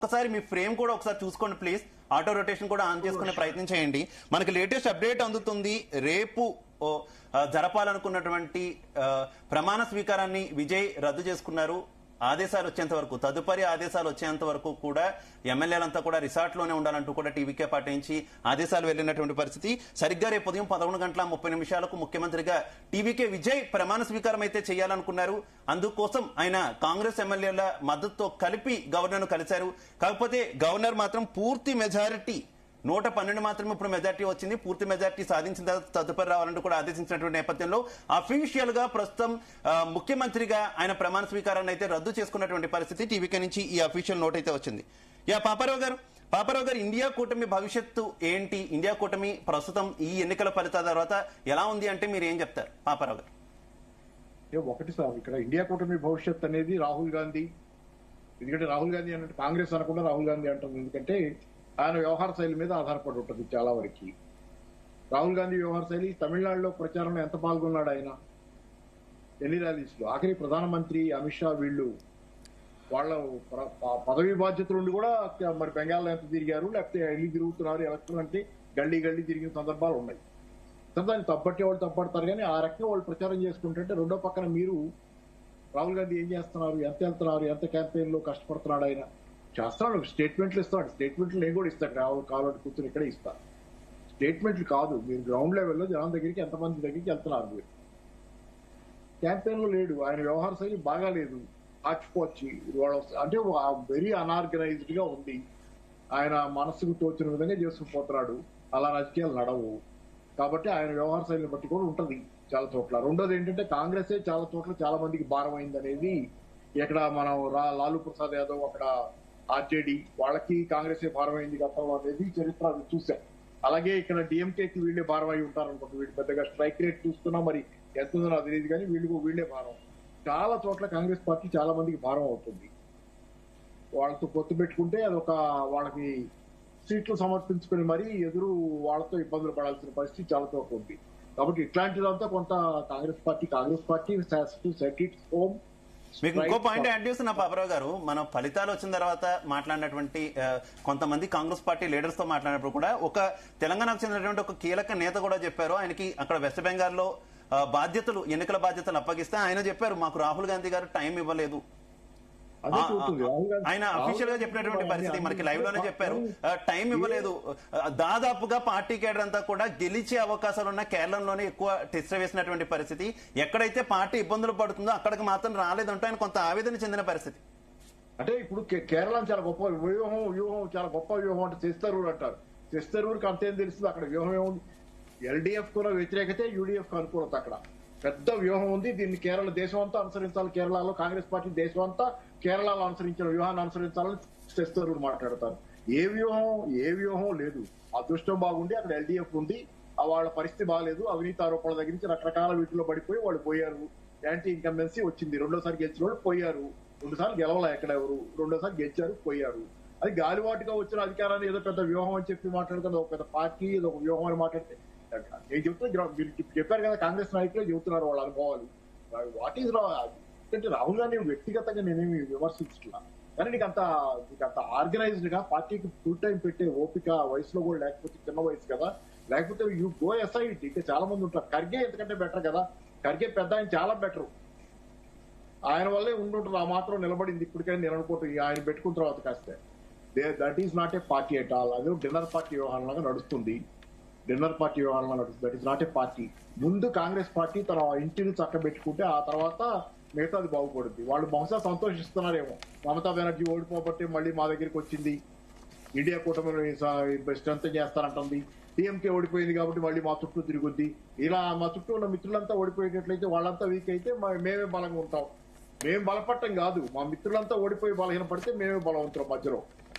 ఒకసారి మీ ఫ్రేమ్ కూడా ఒకసారి చూసుకోండి ప్లీజ్. ఆటో రొటేషన్ కూడా ఆన్ చేసుకునే ప్రయత్నం చేయండి. మనకి లేటెస్ట్ అప్డేట్ అందుతుంది. రేపు జరపాలనుకున్నటువంటి ప్రమాణ స్వీకారాన్ని విజయ్ రద్దు చేసుకున్నారు. ఆదేశాలు వచ్చేంత వరకు, తదుపరి ఆదేశాలు వచ్చేంత వరకు కూడా ఎమ్మెల్యేలంతా కూడా రిసార్ట్ లోనే ఉండాలంటూ కూడా టీవీకే పాటించి ఆదేశాలు వెళ్లినటువంటి పరిస్థితి. సరిగ్గా రేపు ఉదయం 11:30 ముఖ్యమంత్రిగా టీవీకే విజయ్ ప్రమాణ స్వీకారం అయితే చేయాలనుకున్నారు. అందుకోసం ఆయన కాంగ్రెస్ ఎమ్మెల్యేల మద్దతుతో కలిపి గవర్నర్ ను కలిశారు. కాకపోతే గవర్నర్ మాత్రం పూర్తి మెజారిటీ 112 మాత్రమే ఇప్పుడు మెజార్టీ వచ్చింది. పూర్తి మెజార్టీ సాధించిన తర్వాత తదుపరి రావాలంటూ కూడా ఆదేశించినటువంటి నేపథ్యంలో అఫీషియల్ గా ప్రస్తుతం ముఖ్యమంత్రిగా ఆయన ప్రమాణ స్వీకారాన్ని అయితే రద్దు చేసుకున్నటువంటి పరిస్థితి. టీవీకే నుంచి ఈ అఫీషియల్ నోట్ అయితే వచ్చింది. పాపారావు గారు ఇండియా కూటమి భవిష్యత్తు ఏంటి? ఇండియా కూటమి ప్రస్తుతం ఈ ఎన్నికల ఫలితాల తర్వాత ఎలా ఉంది అంటే మీరు ఏం చెప్తారు పాపారావు గారు? ఒకటి సార్, ఇక్కడ ఇండియా కూటమి భవిష్యత్ అనేది రాహుల్ గాంధీ. ఎందుకంటే రాహుల్ గాంధీ అంటే కాంగ్రెస్ అనకుండా రాహుల్ గాంధీ అంటుంది. ఎందుకంటే ఆయన వ్యవహార శైలి మీద ఆధారపడి ఉంటుంది చాలా వరకు. రాహుల్ గాంధీ వ్యవహార శైలి, తమిళనాడులో ప్రచారంలో ఎంత పాల్గొన్నాడు ఆయన, ఎన్ని ర్యాలీస్ లో, ఆఖరి ప్రధానమంత్రి అమిత్ షా వీళ్ళు వాళ్ళ పదవి బాధ్యతలు ఉండి కూడా మరి బెంగాల్లో ఎంత తిరిగారు, లేకపోతే ఎల్లి తిరుగుతున్నారు, ఎలక్షన్ అంటే గల్లీ తిరిగిన సందర్భాలు ఉన్నాయి. దాన్ని తప్పట్టే వాళ్ళు తప్పడతారు. కానీ ఆ రకంగా వాళ్ళు ప్రచారం చేసుకుంటుంటే రెండో పక్కన మీరు రాహుల్ గాంధీ ఏం చేస్తున్నారు, ఎంత వెళ్తున్నారు, ఎంత క్యాంపెయిన్ లో కష్టపడుతున్నాడు ఆయన చేస్తున్నాడు. స్టేట్మెంట్లు ఇస్తాడు, స్టేట్మెంట్లు నేను కూడా ఇస్తాను, కావాలంటే కూర్చొని ఇక్కడే ఇస్తాను. స్టేట్మెంట్లు కాదు, మీరు గ్రౌండ్ లెవెల్లో జనం దగ్గరికి ఎంతమంది దగ్గరికి వెళ్తున్నారు మీరు. క్యాంపెయిన్ లో లేడు, ఆయన వ్యవహార శైలి బాగా లేదు, ఆచిపోచ్చి అంటే వెరీ అన్ఆర్గనైజ్డ్ గా ఉంది. ఆయన మనస్సుకు తోచిన విధంగా చేసుకుపోతున్నాడు. అలా రాజకీయాలు నడవు. కాబట్టి ఆయన వ్యవహార శైలిని బట్టి కూడా ఉంటది చాలా చోట్ల. రెండోది ఏంటంటే కాంగ్రెసే చాలా చోట్ల చాలా మందికి భారం అయింది అనేది. ఇక్కడ మనం లాలూ ప్రసాద్ యాదవ్, అక్కడ ఆర్జేడీ వాళ్ళకి కాంగ్రెస్ భారమైంది గతంలో అనేది చరిత్ర చూసాం. అలాగే ఇక్కడ డిఎంకేకి వీళ్ళే భారం అయి ఉంటారు అనుకుంటా. వీళ్ళు పెద్దగా స్ట్రైక్ రేట్ చూస్తున్నా మరి ఎంత ఉందో నాకు తెలియదు, కానీ వీళ్ళే భారం. చాలా చోట్ల కాంగ్రెస్ పార్టీ చాలా మందికి భారం అవుతుంది. వాళ్ళతో పొత్తు పెట్టుకుంటే అదొక వాళ్ళకి సీట్లు సమర్పించుకుని మరీ ఎదురు వాళ్ళతో ఇబ్బందులు పడాల్సిన పరిస్థితి చాలా చోట్ల ఉంది. కాబట్టి ఇట్లాంటిదంతా కొంత Congress party set it's home. మీకు ఇంకో పాయింట్ యాడ్ చేస్తున్నా పాపారావు గారు, మనం ఫలితాలు వచ్చిన తర్వాత మాట్లాడినటువంటి కొంతమంది కాంగ్రెస్ పార్టీ లీడర్స్ తో మాట్లాడినప్పుడు కూడా ఒక తెలంగాణకు చెందినటువంటి ఒక కీలక నేత కూడా చెప్పారు, ఆయనకి అక్కడ వెస్ట్ బెంగాల్లో ఎన్నికల బాధ్యతలు అప్పగిస్తే ఆయన చెప్పారు మాకు రాహుల్ గాంధీ గారు టైం ఇవ్వలేదు. ఆయన అఫీషియల్ గా చెప్పినటువంటి పరిస్థితి మనకి లైవ్ లోనే చెప్పారు, టైం ఇవ్వలేదు. దాదాపుగా పార్టీ కేడర్ అంతా కూడా గెలిచే అవకాశాలున్న కేరళలోనే ఎక్కువ టెస్ట్ వేసినటువంటి పరిస్థితి. ఎక్కడైతే పార్టీ ఇబ్బందులు పడుతుందో అక్కడికి మాత్రం రాలేదంటూ ఆయన కొంత ఆవేదన చెందిన పరిస్థితి. అంటే ఇప్పుడు కేరళ చాలా గొప్ప వ్యూహం చాలా గొప్ప వ్యూహం అంటే తెస్తరూరు అంటారు. తెస్తరూరుకి అంతేం తెలుస్తుంది, అక్కడ వ్యూహం ఏముంది. ఎల్డీఎఫ్ కూడా వ్యతిరేకతే, యూడీఎఫ్ అనుకూలత. అక్కడ పెద్ద వ్యూహం ఉంది. దీన్ని కేరళ దేశం అంతా అనుసరించాలి. కేరళలో కాంగ్రెస్ పార్టీ దేశం అంతా కేరళలో అనుసరించిన వ్యూహాన్ని అనుసరించాలని తెస్తరూరు మాట్లాడతారు. ఏ వ్యూహం లేదు. అదృష్టం బాగుండి అక్కడ ఎల్డీఎఫ్ ఉంది, వాళ్ళ పరిస్థితి బాగాలేదు. అవినీతి ఆరోపణల దగ్గర నుంచి రకరకాల వీటిలో పడిపోయి వాళ్ళు పోయారు. యాంటీ ఇన్కంబెన్సీ వచ్చింది. రెండోసారి గెలిచిన వాళ్ళు పోయారు. 2 సార్లు గెలవాల ఎక్కడ ఎవరు, రెండోసారి గెలిచారు, పోయారు. అది గాలివాటిగా వచ్చిన అధికారాన్ని ఏదో పెద్ద వ్యూహం అని చెప్పి మాట్లాడుతుంది. ఒక పెద్ద పార్టీ ఏదో ఒక వ్యూహం అని మాట్లాడితే నేను చెప్తున్నా, మీరు చెప్పారు కదా కాంగ్రెస్ నాయకులే చెబుతున్నారు వాళ్ళ అనుభవాలు. వాట్ ఈజ్ అంటే రాహుల్ గాంధీ వ్యక్తిగతంగా నేనేమి విమర్శించట్లా, కానీ నీకు అంత ఆర్గనైజ్డ్ గా పార్టీకి ఫుల్ టైం పెట్టే ఓపిక వయసులో కూడా లేకపోతే, చిన్న వయసు కదా, లేకపోతే యూ గో ఎసైడ్. ఇంకా చాలా మంది ఉంటారు. ఖర్గే ఎందుకంటే బెటర్ కదా, ఖర్గే పెద్ద ఆయన చాలా బెటర్. ఆయన వల్లే ఉండుంటారు ఆ మాత్రం నిలబడింది ఇప్పటికైనా నేను అనుకుంటుంది. ఆయన పెట్టుకున్న తర్వాత కాస్తే that is not a party at all. అదే డిన్నర్ పార్టీ వ్యవహారంగా నడుస్తుంది. That is not a party. ముందు కాంగ్రెస్ పార్టీ తన ఇంటిని చక్కబెట్టుకుంటే ఆ తర్వాత మిగతాది బాగుపడుద్ది. వాళ్ళు బహుశా సంతోషిస్తున్నారేమో, మమతా బెనర్జీ ఓడిపోబట్టే మళ్ళీ మా దగ్గరికి వచ్చింది, ఇండియా కూటమిని స్ట్రెంత్ చేస్తానంటుంది, టీఎంకే ఓడిపోయింది కాబట్టి మళ్ళీ మా చుట్టూ తిరుగుద్ది. ఇలా మా చుట్టూ ఉన్న మిత్రులంతా ఓడిపోయేటట్లయితే వాళ్ళంతా వీక్ అయితే మేమే బలంగా ఉంటాం. మేము బలపడటం కాదు, మా మిత్రులంతా ఓడిపోయి బలహీన పడితే మేమే బలవంతులం మధ్యలో.